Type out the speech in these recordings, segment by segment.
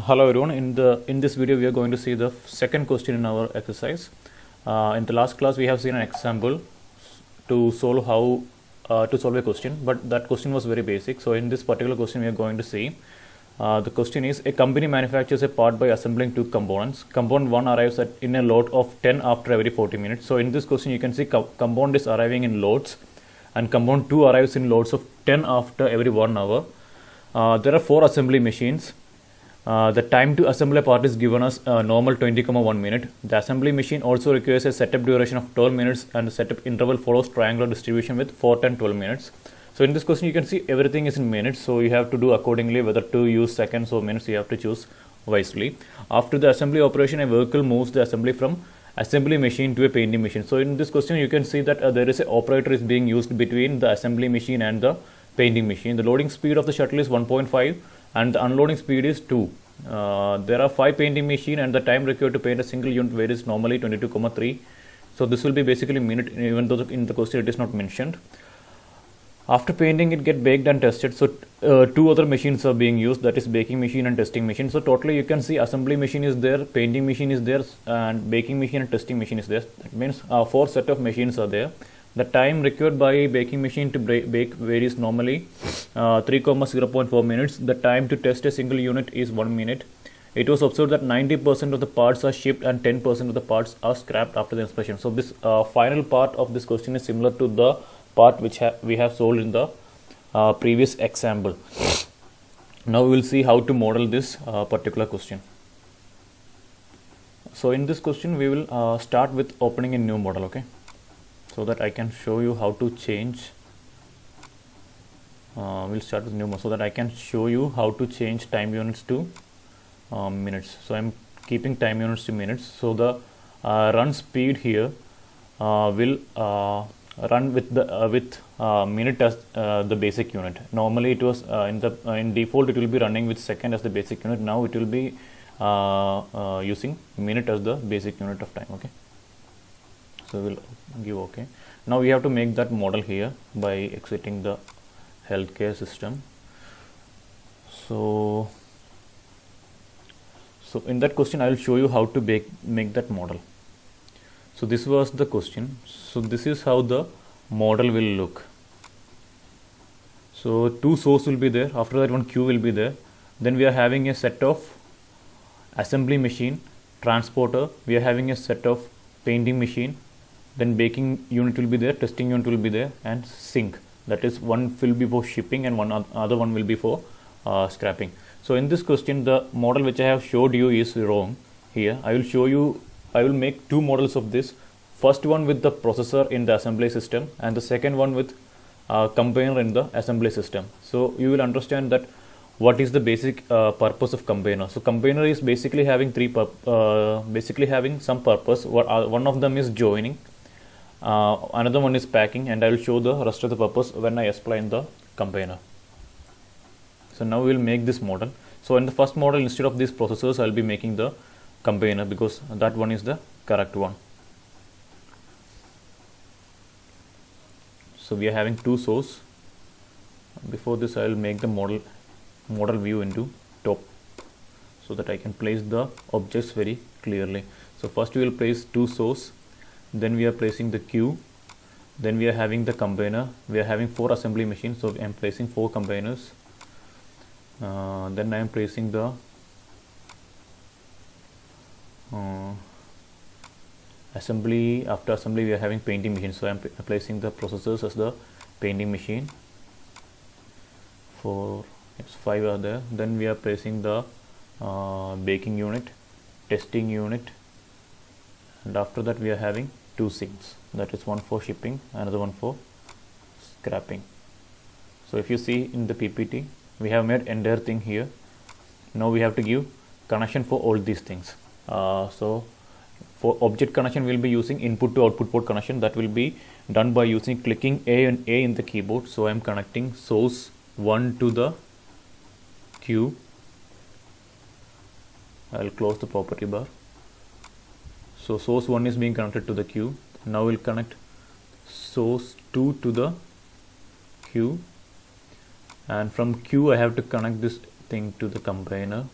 Hello everyone. In this video we are going to see the second question in our exercise. In the last class we have seen an example to solve a question, but that question was very basic. So in this particular question we are going to see the question is: a company manufactures a part by assembling two components. Component 1 arrives in a load of 10 after every 40 minutes. So in this question you can see component is arriving in loads, and component 2 arrives in loads of 10 after every 1 hour. There are 4 assembly machines. The time to assemble a part is given as normal 20,1 minute. The assembly machine also requires a setup duration of 12 minutes, and the setup interval follows triangular distribution with 4, 10, 12 minutes. So in this question you can see everything is in minutes, so you have to do accordingly whether to use seconds or minutes. You have to choose wisely. After the assembly operation, a vehicle moves the assembly from assembly machine to a painting machine. So in this question you can see that there is an operator is being used between the assembly machine and the painting machine. The loading speed of the shuttle is 1.5 and the unloading speed is 2. There are 5 painting machine, and the time required to paint a single unit varies normally 22,3. So this will be basically minute, even though in the question it is not mentioned. After painting, it get baked and tested. So 2 other machines are being used, that is baking machine and testing machine. So totally you can see assembly machine is there, painting machine is there, and baking machine and testing machine is there. That means 4 set of machines are there. The time required by baking machine to bake varies normally 3,0.4 minutes. The time to test a single unit is 1 minute. It was observed that 90% of the parts are shipped and 10% of the parts are scrapped after the inspection. So this final part of this question is similar to the part which we have solved in the previous example. Now we will see how to model this particular question. So in this question we will start with opening a new model, okay, so that I can show you how to change. We'll start with new model so that I can show you how to change time units to minutes. So I'm keeping time units to minutes. So the run speed here will run with the minute as the basic unit. Normally it was in default it will be running with second as the basic unit. Now it will be using minute as the basic unit of time. Okay, so we'll give OK. Now we have to make that model here by exiting the healthcare system. So in that question I will show you how to make that model. So this was the question. So this is how the model will look. So 2 source will be there, after that 1 queue will be there. Then we are having a set of assembly machine, transporter, we are having a set of painting machine, then baking unit will be there, testing unit will be there, and sink, that is one will be for shipping and other one will be for scrapping. So in this question the model which I have showed you is wrong. Here I will make 2 models of this. First one with the processor in the assembly system, and the second one with combiner in the assembly system. So you will understand that what is the basic purpose of combiner. So combiner is basically having some purpose. One of them is joining, another one is packing, and I will show the rest of the purpose when I explain the combiner. So now we will make this model. So in the first model, instead of these processors I will be making the combiner, because that one is the correct one. So we are having 2 source. Before this I will make the model view into top, so that I can place the objects very clearly. So first we will place 2 source, then we are placing the queue, then we are having the combiner. We are having 4 assembly machines, so I am placing 4 combiners. Then I am placing the assembly. After assembly we are having painting machine, so I am placing the processors as the painting machine. 5 are there. Then we are placing the baking unit, testing unit, and after that we are having 2 sinks, that is one for shipping, another one for scrapping. So if you see in the PPT, we have made entire thing here. Now we have to give connection for all these things. So for object connection we will be using input to output port connection. That will be done by using clicking A and A in the keyboard. So I am connecting source 1 to the queue. I will close the property bar. So source 1 is being connected to the queue. Now we'll connect source 2 to the queue, and from queue I have to connect this thing to the combiner.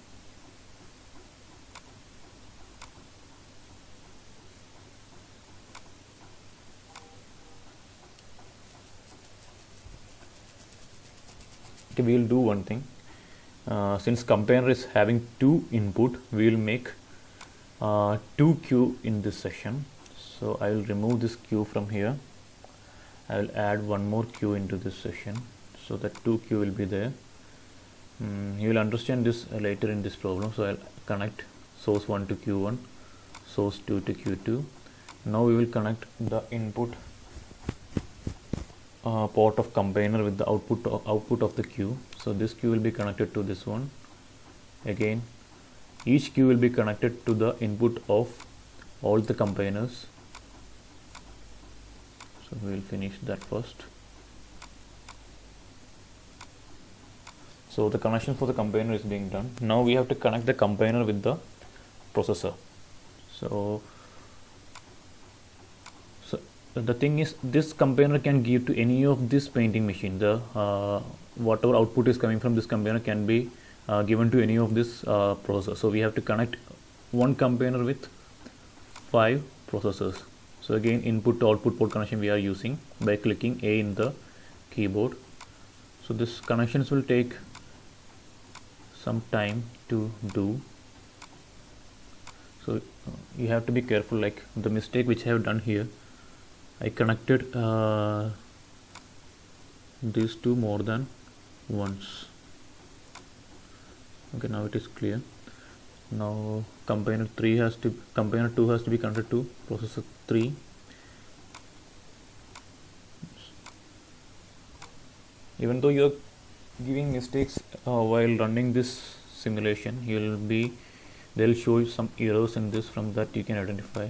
Okay, we will do one thing. Since compiler is having two input, we will make two queue in this session. So I will remove this queue from here. I will add one more queue into this session, so that two queue will be there. You will understand this later in this problem. So I'll connect source 1 to Q1, source 2 to Q2. Now we will connect the input port of combiner with the output of the queue. So this queue will be connected to this one. Again, each queue will be connected to the input of all the combiners. So we will finish that first. So the connection for the combiner is being done. Now we have to connect the combiner with the processor. So the thing is, this combiner can give to any of this painting machine. The whatever output is coming from this combiner can be given to any of this processor. So we have to connect one combiner with 5 processors. So again, input to output port connection we are using by clicking A in the keyboard. So this connections will take some time to do. So you have to be careful, like the mistake which I have done here. I connected these two more than once. Okay, now it is clear. Now combiner 2 has to be connected to processor 3. Even though you are giving mistakes while running this simulation, they'll show you some errors in this. From that you can identify.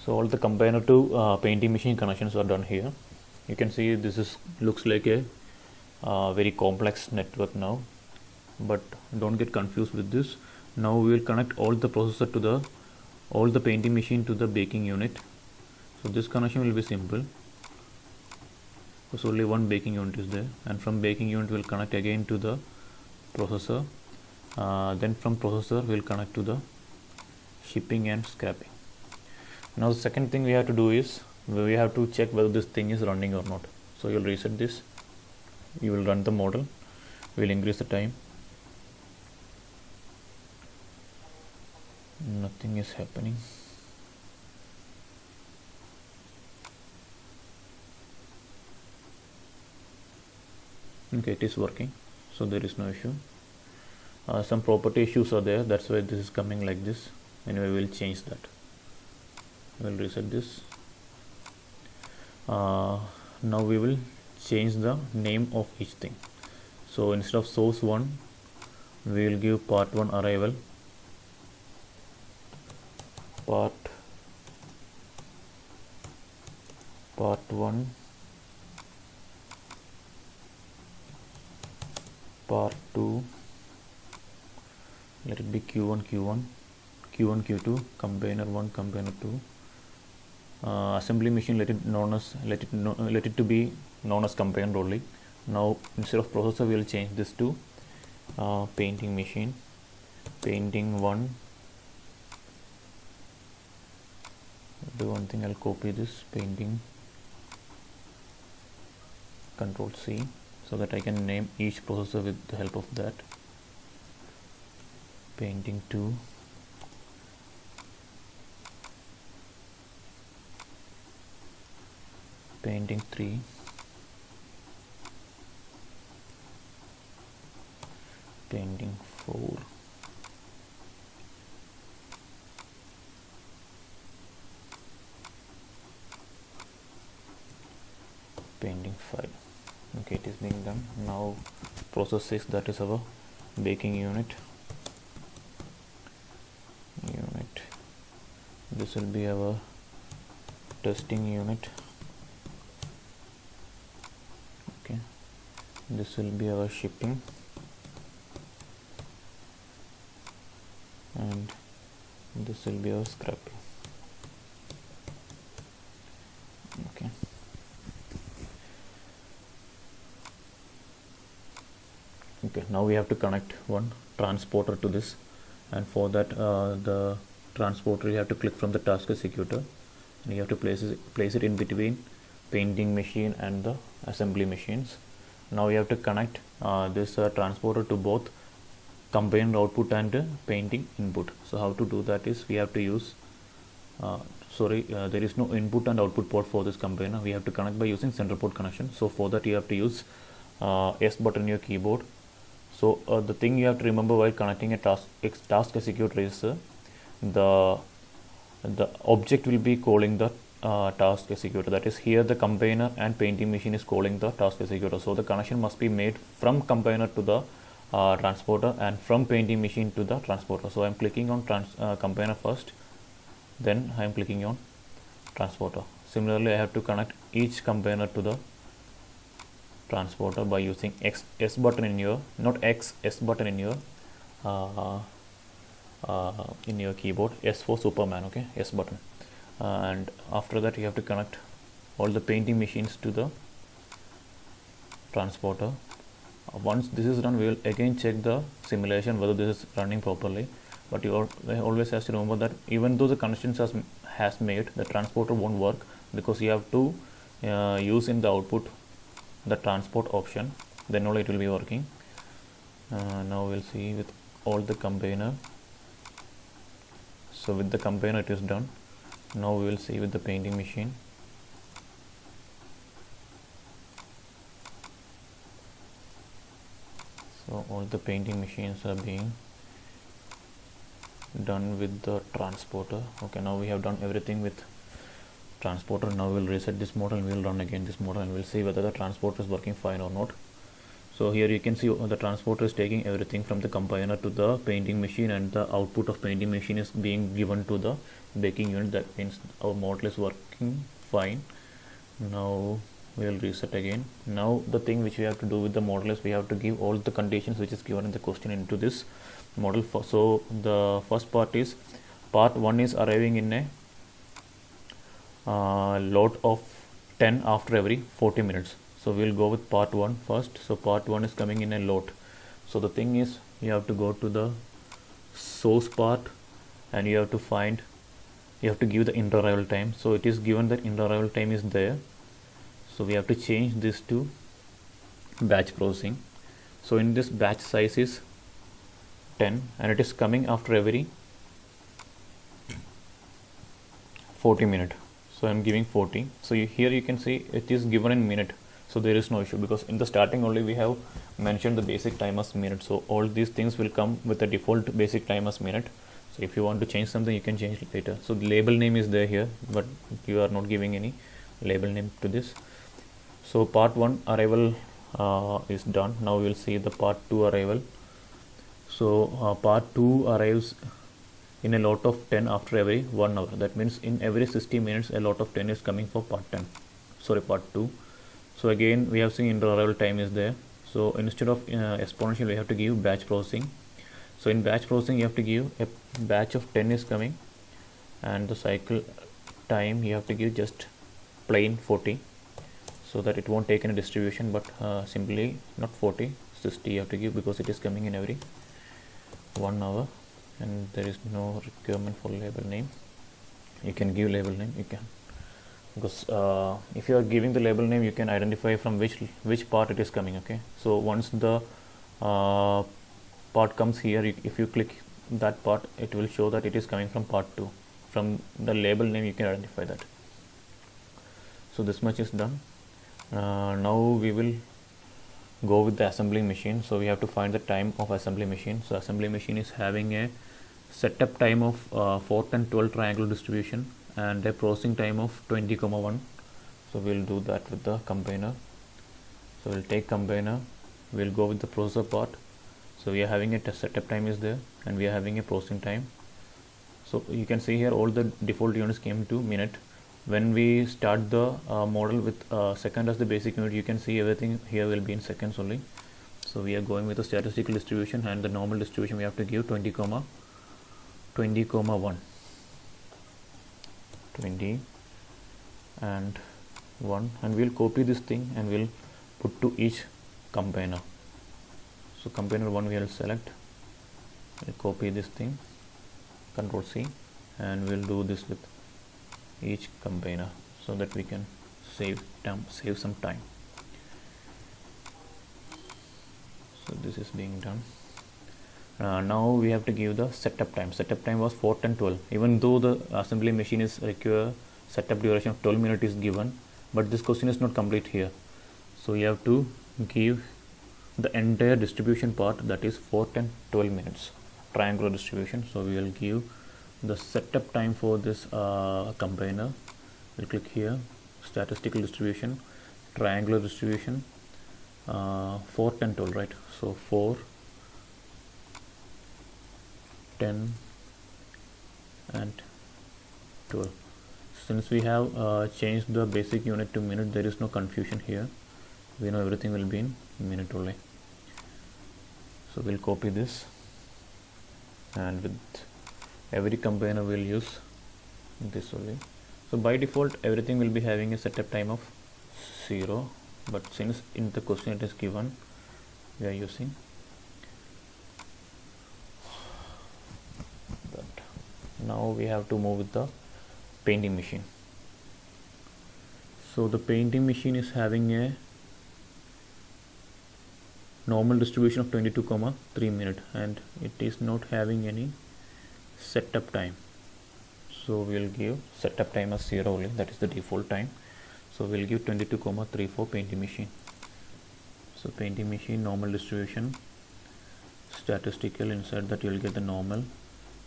So all the combiner to painting machine connections are done here. You can see this looks like a very complex network now, but don't get confused with this. Now we will connect all the processor to all the painting machine to the baking unit. So this connection will be simple, because only one baking unit is there, and from baking unit we will connect again to the processor. Then from processor we will connect to the shipping and scrapping. Now the second thing we have to do is we have to check whether this thing is running or not. So you will reset this, you will run the model, we will increase the time. Nothing is happening. Okay, it is working, so there is no issue. Some property issues are there, that's why this is coming like this. Anyway, we will change that. We'll reset this. Now we will change the name of each thing. So instead of source 1, we will give part 1 arrival, part 1, part 2, let it be Q1, Q2, combiner 1, combiner 2. Assembly machine, let it to be known as combiner only. Now instead of processor, we will change this to painting machine, painting 1. Do one thing, I'll copy this, painting, Control C, so that I can name each processor with the help of that. Painting 2, painting 3, painting 4, painting 5. Okay, it is being done. Now process 6, that is our baking unit. This will be our testing unit. Okay, this will be our shipping, and this will be our scrapping. Okay, Okay, now we have to connect one transporter to this, and for that the transporter you have to click from the task executor, and you have to place it in between painting machine and the assembly machines. Now you have to connect this transporter to both combined output and painting input. So how to do that is we have to use there is no input and output port for this combiner. We have to connect by using central port connection. So for that you have to use S button in your keyboard. So the thing you have to remember while connecting a task executor is the object will be calling the task executor. That is, here the combiner and painting machine is calling the task executor. So the connection must be made from combiner to the transporter and from painting machine to the transporter. So I am clicking on combiner first, then I am clicking on transporter. Similarly, I have to connect each combiner to the transporter by using S button in your, not X, S button in your keyboard. S for Superman, okay, S button. And after that you have to connect all the painting machines to the transporter. Once this is done, we will again check the simulation whether this is running properly. But you always have to remember that even though the connections has made, the transporter won't work, because you have to use in the output the transport option, then only it will be working. Now we'll see with all the combiner. So with the combiner it is done. Now we will see with the painting machine. So all the painting machines are being done with the transporter. Okay, now we have done everything with transporter. Now we'll reset this model and we'll run again this model and we'll see whether the transporter is working fine or not. So here you can see the transporter is taking everything from the combiner to the painting machine, and the output of painting machine is being given to the baking unit. That means our model is working fine. Now we will reset again. Now the thing which we have to do with the model is we have to give all the conditions which is given in the question into this model. So the first part is, part 1 is arriving in a load of 10 after every 40 minutes. So we'll go with part 1 first. So part 1 is coming in a load. So the thing is, you have to go to the source part and you have to give the inter-arrival time. So it is given that inter-arrival time is there. So we have to change this to batch processing. So in this, batch size is 10 and it is coming after every 40 minutes. So I'm giving 40. So here you can see it is given in minute. So there is no issue, because in the starting only we have mentioned the basic time as minute. So all these things will come with the default basic time as minute. So if you want to change something, you can change it later. So the label name is there here, but you are not giving any label name to this. So part 1 arrival is done. Now we will see the part 2 arrival. So part 2 arrives in a lot of 10 after every 1 hour. That means in every 60 minutes a lot of 10 is coming for part 2. So again we have seen inter-arrival time is there. So instead of exponential, we have to give batch processing. So in batch processing you have to give a batch of 10 is coming, and the cycle time you have to give just plain 40, so that it won't take any distribution, but simply not 40, 60 you have to give, because it is coming in every 1 hour. And there is no requirement for label name. You can give label name, you can, because if you are giving the label name, you can identify from which part it is coming. Okay, so once the part comes here, if you click that part, it will show that it is coming from part 2. From the label name you can identify that. So this much is done. Now we will go with the assembly machine. So we have to find the time of assembly machine. So assembly machine is having a setup time of 4, 10, 12 triangular distribution and a processing time of 20,1. So we'll do that with the combiner. So we'll take combiner, we'll go with the processor part. So we are having a setup time is there, and we are having a processing time. So you can see here all the default units came to minute. When we start the model with second as the basic unit, you can see everything here will be in seconds only. So we are going with the statistical distribution, and the normal distribution we have to give 20,1 20 and 1, and we'll copy this thing and we'll put to each combiner. So container 1 we will select, we'll copy this thing, Control C, and we'll do this with each container so that we can save some time. So this is being done. Now we have to give the setup time. Setup time was 4, 10, 12. Even though the assembly machine is require setup duration of 12 minutes is given, but this question is not complete here. So you have to give the entire distribution part, that is 4, 10, 12 minutes triangular distribution. So we will give the setup time for this combiner. We'll click here, statistical distribution, triangular distribution, 4, 10, 12, right? So 4, 10 and 12. Since we have changed the basic unit to minute, there is no confusion here. We know everything will be in minute only. So we'll copy this, and with every combiner we'll use this only. So by default everything will be having a setup time of 0, but since in the question it is given, we are using that. Now we have to move with the painting machine. So the painting machine is having a normal distribution of 22,3 minutes, and it is not having any setup time. So we'll give setup time as 0 only, that is the default time. So we'll give 22,3 for painting machine. So painting machine normal distribution, statistical, inside that you'll get the normal.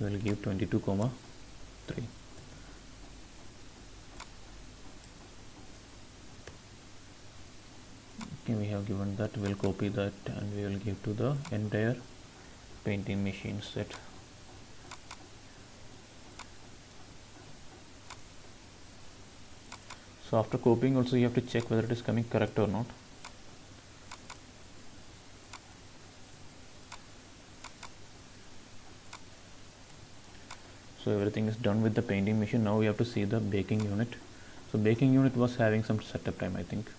We'll give 22,3. Okay, we have given that. We'll copy that and we will give to the entire painting machine set. So after copying also you have to check whether it is coming correct or not. So everything is done with the painting machine. Now we have to see the baking unit. So baking unit was having some setup time, I think.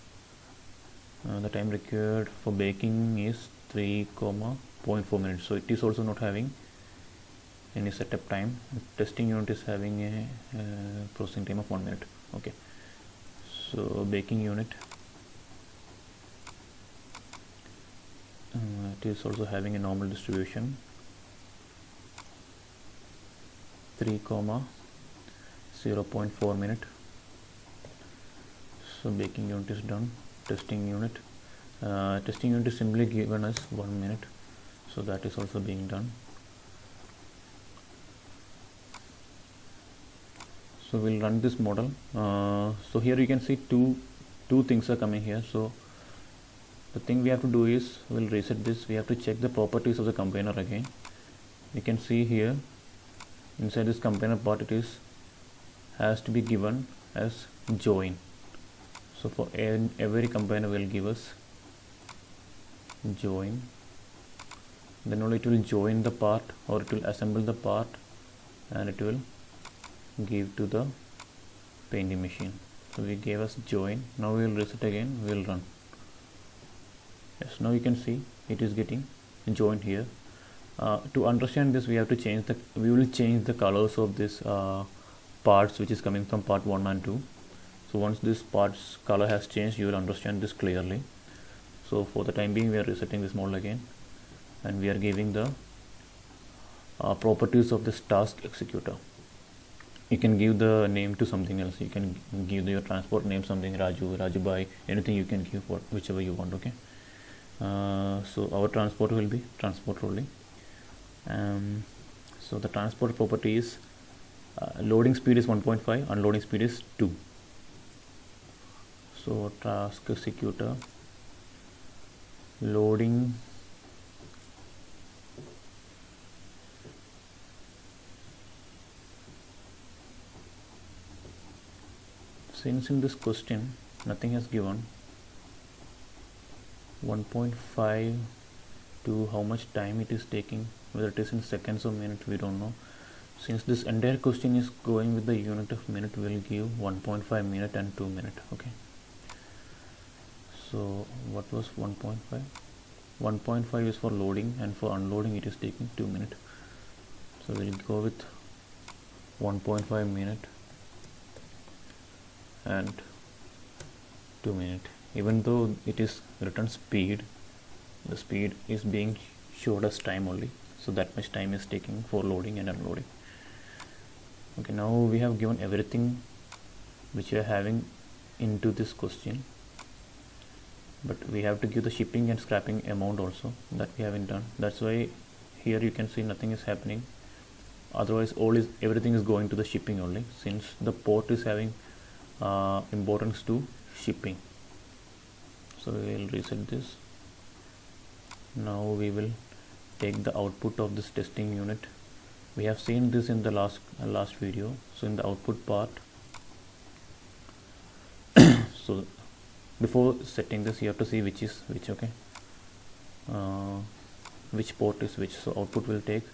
The time required for baking is 3,0.4 minutes. So it is also not having any setup time. Testing unit is having a processing time of 1 minute. Okay. So baking unit, it is also having a normal distribution, 3,0.4 minute. So baking unit is done. Testing unit is simply given as 1 minute, so that is also being done. So we'll run this model. So here you can see two things are coming here. So the thing we have to do is we'll reset this. We have to check the properties of the combiner again. You can see here inside this combiner part has to be given as join. So for every combiner will give us join, then only it will join the part, or it will assemble the part, and it will give to the painting machine. So we gave us join. Now we will reset again, we will run. Yes, now you can see it is getting joined here. To understand this, we will change the colors of this parts which is coming from part 1 and 2. So once this part's color has changed, you will understand this clearly. So for the time being we are resetting this model again, and we are giving the properties of this task executor. You can give the name to something else. You can give your transport name something, Raju, Rajubai, anything you can give for whichever you want. Okay. So our transport will be transport only. So the transport property is loading speed is 1.5, unloading speed is 2. So task executor, loading since in this question nothing has given 1.5 to how much time it is taking, whether it is in seconds or minutes, we don't know. Since this entire question is going with the unit of minute, we will give 1.5 minute and 2 minute. Okay. So what was 1.5? 1.5 is for loading, and for unloading it is taking 2 minutes. So we'll go with 1.5 minute and 2 minutes. Even though it is written speed, the speed is being showed as time only, so that much time is taking for loading and unloading. Okay, now we have given everything which we are having into this question, but we have to give the shipping and scrapping amount also, that we haven't done. That's why here you can see nothing is happening. Otherwise everything is going to the shipping only, since the port is having importance to shipping. So we will reset this. Now we will take the output of this testing unit. We have seen this in the last video. So in the output part, so before setting this you have to see which is which. Okay, which port is which. So output will take,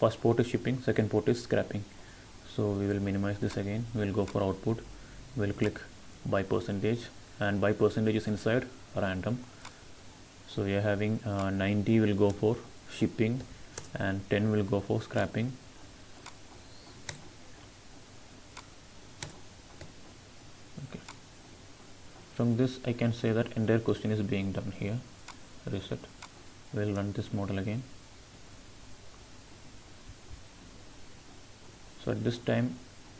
first port is shipping, second port is scrapping. So we will minimize this again. We will go for output, we will click by percentage, and by percentage is inside random. So we are having 90 will go for shipping and 10 will go for scrapping. Okay, from this I can say that entire question is being done here. Reset. We'll run this model again. So at this time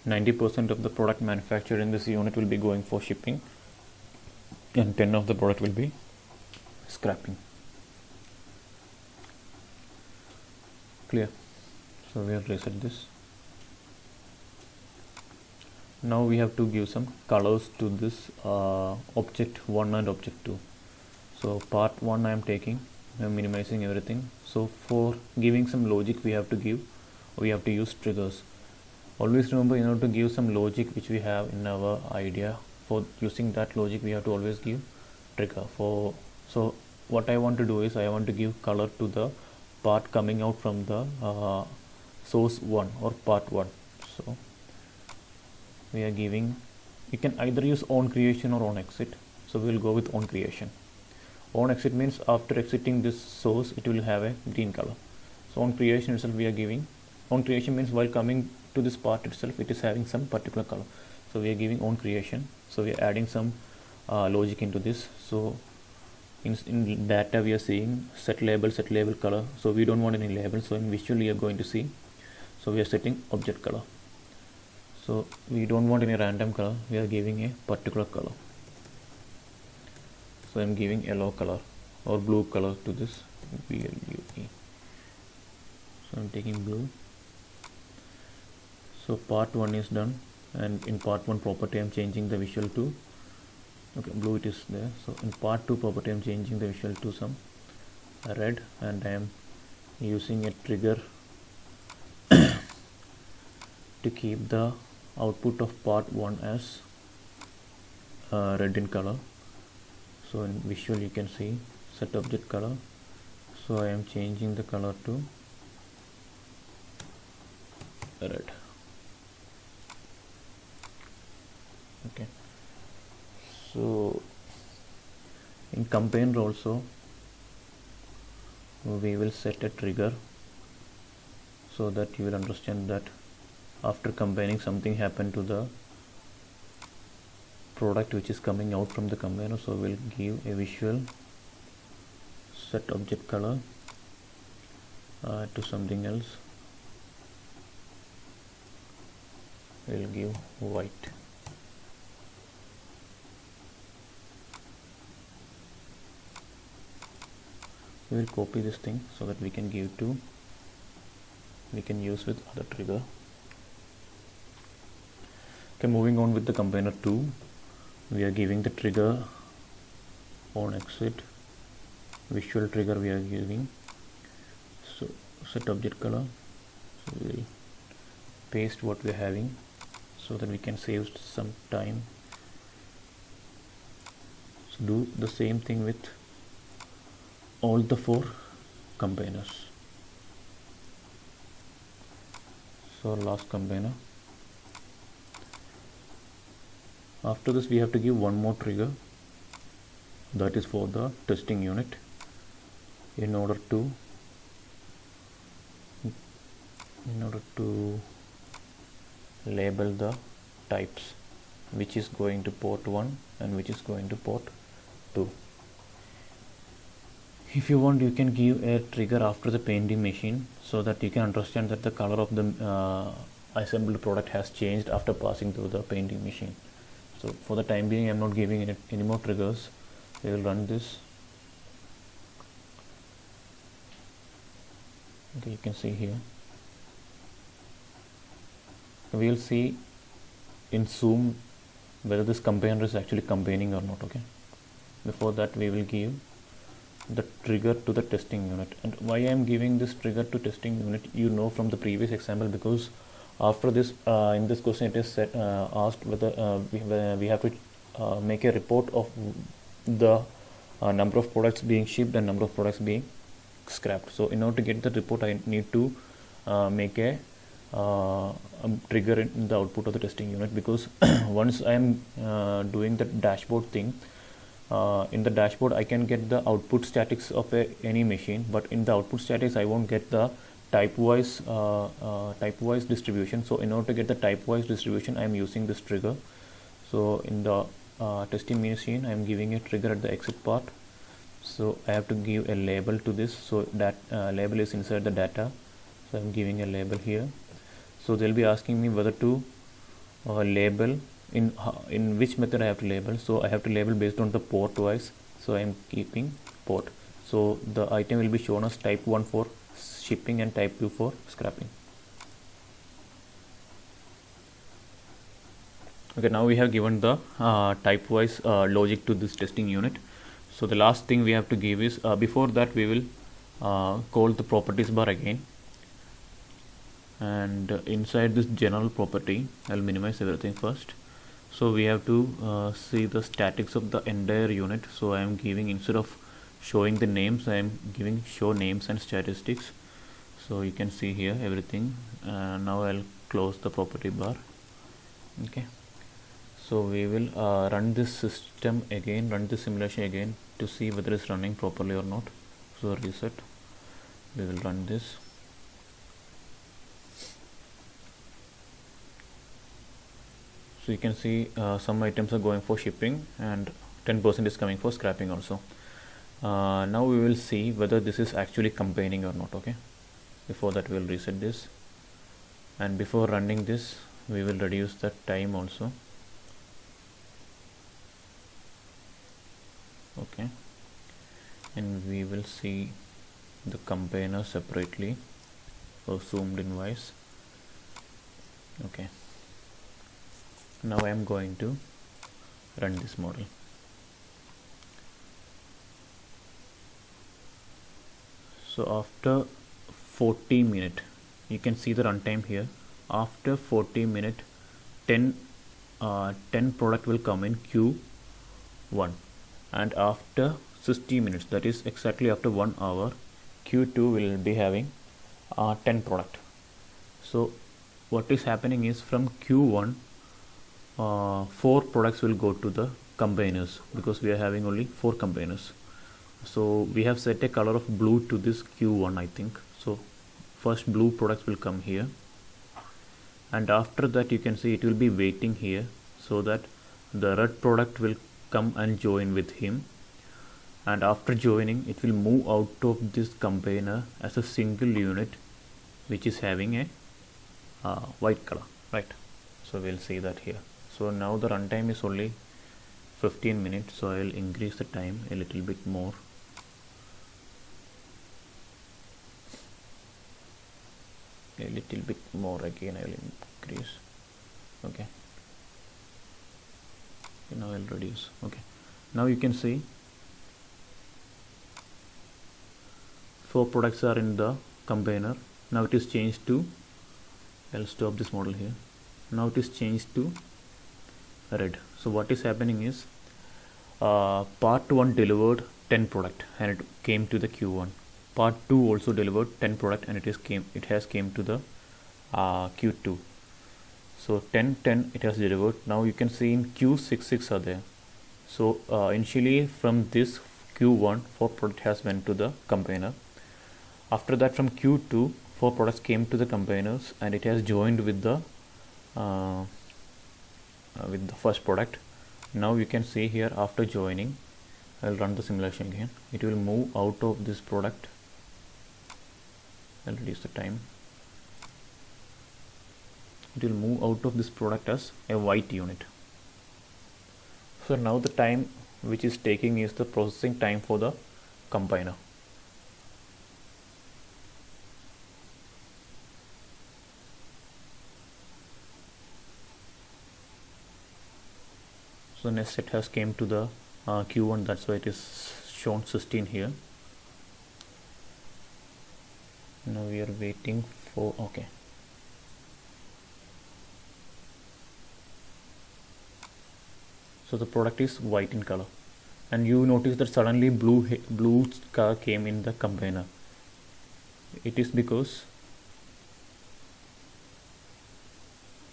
90% of the product manufactured in this unit will be going for shipping, and 10 of the product will be scrapping. Clear? So we have reset this. Now we have to give some colors to this object 1 and object 2. So part 1 I am taking, I am minimizing everything. So for giving some logic we have to use triggers. Always remember, in order to give some logic which we have in our idea, for using that logic we have to always give trigger. So what I want to do is I want to give color to the part coming out from the source 1 or part 1. So we are giving, you can either use on creation or on exit. So we will go with on creation. On exit means after exiting this source it will have a green color. So on creation itself we are giving, on creation means while coming to this part itself it is having some particular color. So we are giving on creation. So we are adding some logic into this. So in data we are seeing set label color. So we don't want any label. So in visual you are going to see. So we are setting object color. So we don't want any random color. We are giving a particular color. So I am giving yellow color or blue color to this BLUE. So I am taking blue. So part 1 is done, and in part 1 property I am changing the visual to, okay, blue it is there. So in part 2 property I am changing the visual to some red, and I am using a trigger to keep the output of part 1 as red in color. So in visual you can see set object color. So I am changing the color to red. Okay, so in combiner also we will set a trigger, so that you will understand that after combining something happened to the product which is coming out from the combiner. So we'll give a visual set object color to something else. We'll give white. We will copy this thing so that we can give to, we can use with other trigger. Okay, moving on with the combiner 2, we are giving the trigger on exit, visual trigger we are giving. So set object color. So we will paste what we are having so that we can save some time. So do the same thing with all the 4 combiners. So last combiner. After this we have to give one more trigger, that is for the testing unit. in order to label the types, which is going to port 1 and which is going to port 2. If you want, you can give a trigger after the painting machine so that you can understand that the color of the assembled product has changed after passing through the painting machine. So for the time being, I'm not giving it any more triggers. We will run this. Okay, you can see here. We will see in zoom whether this combiner is actually combining or not. Okay, before that we will give the trigger to the testing unit. And why I am giving this trigger to testing unit, you know from the previous example, because after this in this question it is asked whether we have to make a report of the number of products being shipped and number of products being scrapped. So in order to get the report, I need to make a trigger in the output of the testing unit, because once I am doing the dashboard thing, in the dashboard I can get the output statics of any machine, but in the output statics I won't get the type wise distribution. So in order to get the type wise distribution, I am using this trigger. So in the testing machine, I am giving a trigger at the exit part. So I have to give a label to this, so that label is inside the data. So I'm giving a label here. So they'll be asking me whether to label in which method I have to label. So I have to label based on the port wise. So I am keeping port. So the item will be shown as type 1 for shipping and type 2 for scrapping. Okay, now we have given the type wise logic to this testing unit. So the last thing we have to give is, before that we will call the properties bar again, and inside this general property I'll minimize everything first. So we have to see the statics of the entire unit. So I am giving, instead of showing the names, I am giving show names and statistics. So you can see here everything. Now I'll close the property bar. Okay, so we will run this system again, run this simulation again to see whether it's running properly or not. So reset, we will run this. So you can see some items are going for shipping and 10% is coming for scrapping also. Now we will see whether this is actually combining or not. Okay, before that we will reset this, and before running this we will reduce the time also. Okay, and we will see the combiner separately or zoomed in wise. Okay, now I am going to run this model. So after 40 minutes, you can see the runtime here. After 40 minutes, 10 product will come in Q1, and after 60 minutes, that is exactly after 1 hour, Q2 will be having 10 product. So what is happening is, from Q1 4 products will go to the combiners, because we are having only 4 combiners. So we have set a color of blue to this Q1, I think. So first blue products will come here, and after that you can see it will be waiting here, so that the red product will come and join with him, and after joining it will move out of this combiner as a single unit which is having a white color, right? So we'll see that here. So now the runtime is only 15 minutes, so I will increase the time a little bit more. A little bit more again, I will increase. Okay, now I'll reduce. Okay, now you can see 4 products are in the combiner. Now it is changed to, I'll stop this model here. Now it is changed to red. So what is happening is, part 1 delivered 10 product and it came to the Q1. Part 2 also delivered 10 product and it has came to the Q2. So 10 it has delivered. Now you can see in Q6 are there. So initially from this Q1 4 product has went to the container. After that, from Q2 4 products came to the containers and it has joined with the first product. Now you can see here, after joining, I'll run the simulation again. It will move out of this product. I'll reduce the time. It will move out of this product as a white unit. So now the time which is taking is the processing time for the combiner. So next set has came to the Q1, that's why it is shown 16 here. Now we are waiting for, okay. So the product is white in color, and you notice that suddenly blue color came in the container. It is because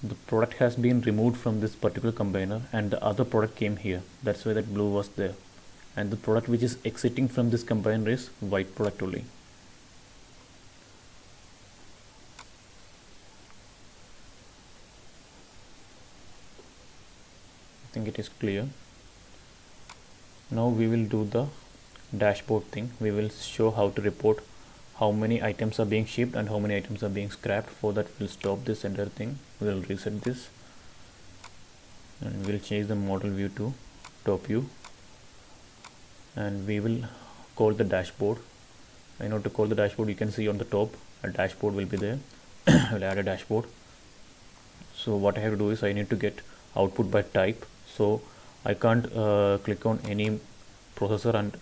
the product has been removed from this particular container and the other product came here. That's why that blue was there, and the product which is exiting from this container is white product only. I think it is clear. Now we will do the dashboard thing. We will show how to report how many items are being shipped and how many items are being scrapped. For that, we'll stop this entire thing. We'll reset this and we'll change the model view to top view, and we will call the dashboard. In order to call the dashboard, you can see on the top a dashboard will be there. We'll add a dashboard. So what I have to do is I need to get output by type. So I can't click on any processor, and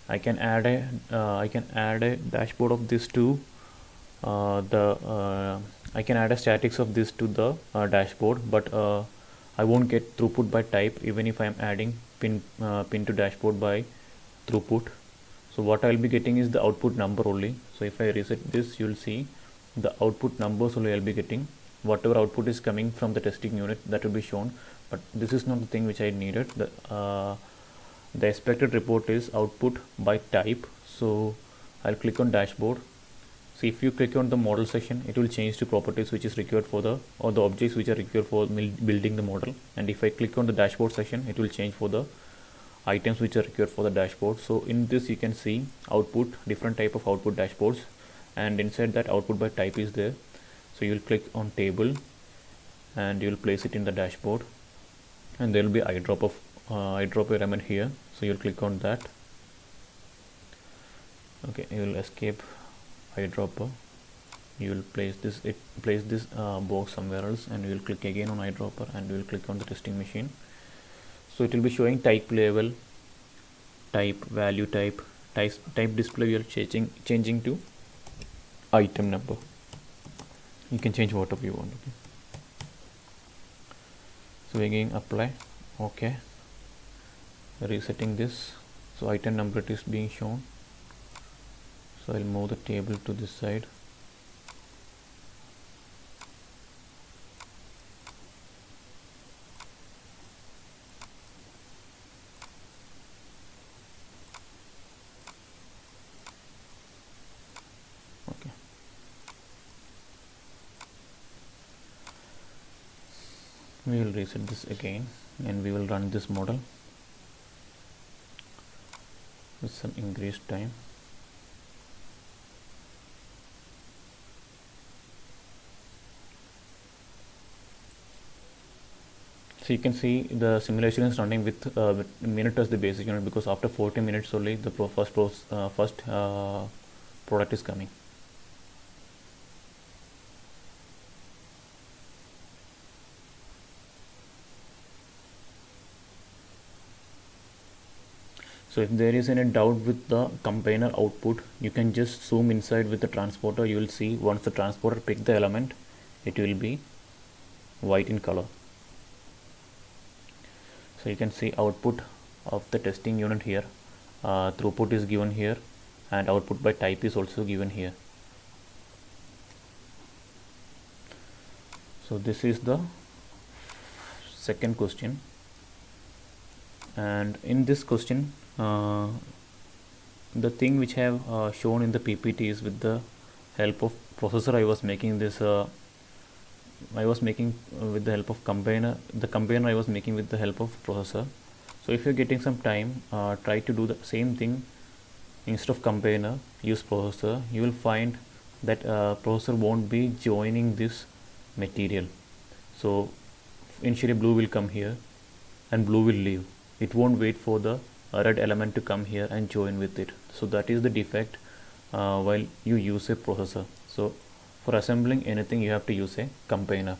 I can add a dashboard of this to I can add a statics of this to the dashboard, but I won't get throughput by type even if I am adding pin to dashboard by throughput. So what I'll be getting is the output number only. So if I reset this, you'll see the output numbers only I'll be getting. Whatever output is coming from the testing unit, that will be shown, but this is not the thing which I needed. The expected report is output by type. So I'll click on dashboard. So if you click on the model section, it will change to properties which is required for the objects which are required for building the model. And if I click on the dashboard section, it will change for the items which are required for the dashboard. So in this you can see output, different type of output dashboards, and inside that output by type is there. So you'll click on table and you'll place it in the dashboard, and there will be eyedropper element here. So you'll click on that. Okay, you will escape eyedropper. You will place this box somewhere else, and you will click again on eyedropper, and you will click on the testing machine. So it will be showing type level, type, value type, type display. You are changing to item number. You can change whatever you want. Okay. So again apply. Okay. Resetting this. So item number is being shown. So I'll move the table to this side. Okay. We will reset this again, and we will run this model with some increased time. So you can see the simulation is running with minute as the basic unit, because after 40 minutes only the first product is coming. So if there is any doubt with the container output, you can just zoom inside with the transporter. You will see once the transporter pick the element, it will be white in color. So you can see output of the testing unit here, throughput is given here, and output by type is also given here. So this is the second question, and in this question uh, the thing which I have shown in the PPT is with the help of processor. I was making this with the help of combiner. The combiner I was making with the help of processor. So if you're getting some time, try to do the same thing. Instead of combiner, use processor. You will find that processor won't be joining this material. So initially blue will come here and blue will leave. It won't wait for the red element to come here and join with it. So that is the defect while you use a processor. So for assembling anything you have to use a combiner.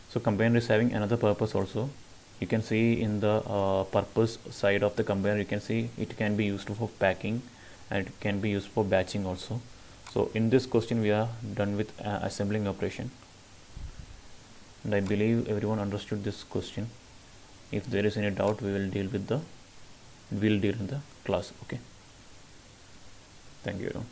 So combiner is having another purpose also. You can see in the purpose side of the combiner, you can see it can be used for packing and it can be used for batching also. So in this question we are done with assembling operation, and I believe everyone understood this question. If there is any doubt, we'll deal in the class. Okay, thank you.